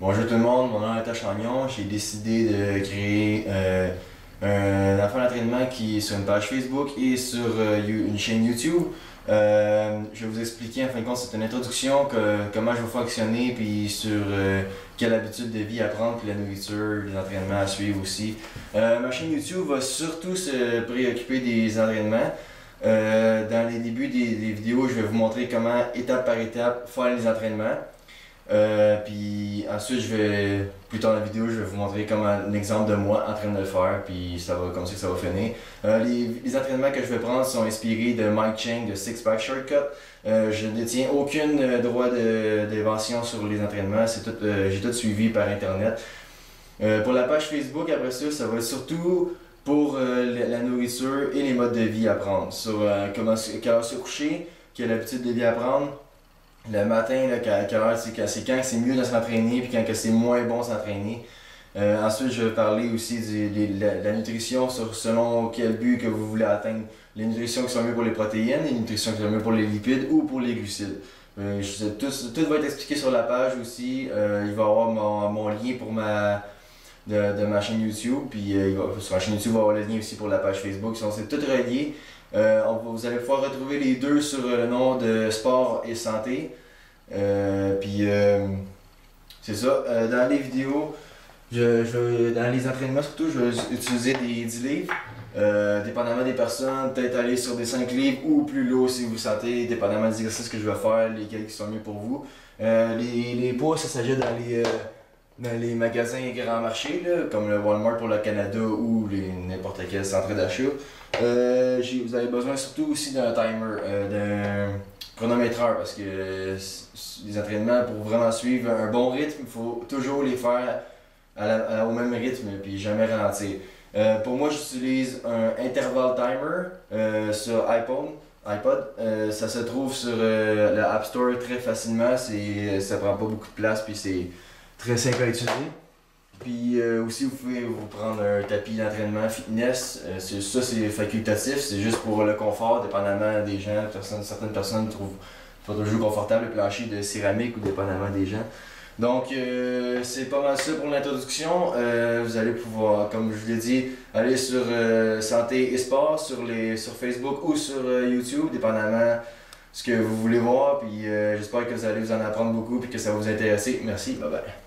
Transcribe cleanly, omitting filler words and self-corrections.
Bonjour tout le monde, mon nom est Natasha Chagnon. J'ai décidé de créer un enfant d'entraînement qui est sur une page Facebook et sur une chaîne YouTube. Je vais vous expliquer, en fin de compte, c'est une introduction comment je vais fonctionner, puis sur quelle habitude de vie à prendre, puis la nourriture, les entraînements à suivre aussi. Ma chaîne YouTube va surtout se préoccuper des entraînements. Dans les débuts des vidéos, je vais vous montrer comment, étape par étape, faire les entraînements. Puis ensuite, plus tard dans la vidéo, je vais vous montrer comme un exemple de moi en train de le faire, puis ça va comme ça que ça va finir. Les entraînements que je vais prendre sont inspirés de Mike Chang de Six Pack Shortcut. Je ne détiens aucun droit d'invention sur les entraînements, j'ai tout suivi par internet. Pour la page Facebook, après ça va être surtout pour la nourriture et les modes de vie à prendre. Sur quelle heure se coucher, quelle habitude de vie à prendre. Le matin, là, quelle heure, c'est quand c'est mieux de s'entraîner puis quand c'est moins bon de s'entraîner. Ensuite, je vais parler aussi de la nutrition selon quel but que vous voulez atteindre. Les nutritions qui sont mieux pour les protéines, les nutritions qui sont mieux pour les lipides ou pour les glucides. Tout va être expliqué sur la page aussi. Il va y avoir mon lien pour de ma chaîne YouTube. Puis sur la chaîne YouTube, il va y avoir le lien aussi pour la page Facebook. C'est tout relié. Vous allez pouvoir retrouver les deux sur le nom de sport et santé. C'est ça. Dans les vidéos, dans les entraînements surtout, je vais utiliser des 10 livres. Dépendamment des personnes, peut-être aller sur des 5 livres ou plus lourd si vous sentez, dépendamment des exercices que je vais faire, lesquels qui sont mieux pour vous. Les poids, ça s'agit dans les magasins grand marché, là, comme le Walmart pour le Canada ou n'importe quel centre d'achat. Vous avez besoin surtout aussi d'un timer, d'un chronométreur, parce que les entraînements, pour vraiment suivre un bon rythme, il faut toujours les faire au même rythme puis jamais ralentir. Pour moi, j'utilise un interval timer sur iPod. Ça se trouve sur le App Store très facilement, ça prend pas beaucoup de place puis c'est très simple à utiliser. Puis aussi, vous pouvez vous prendre un tapis d'entraînement fitness. Ça, c'est facultatif, c'est juste pour le confort, dépendamment des gens. Certaines personnes trouvent pas toujours confortable le plancher de céramique ou dépendamment des gens. Donc, c'est pas mal ça pour l'introduction. Vous allez pouvoir, comme je vous l'ai dit, aller sur Santé et Sport sur Facebook ou sur YouTube, dépendamment ce que vous voulez voir. Puis j'espère que vous allez vous en apprendre beaucoup et que ça va vous intéresser. Merci, bye bye.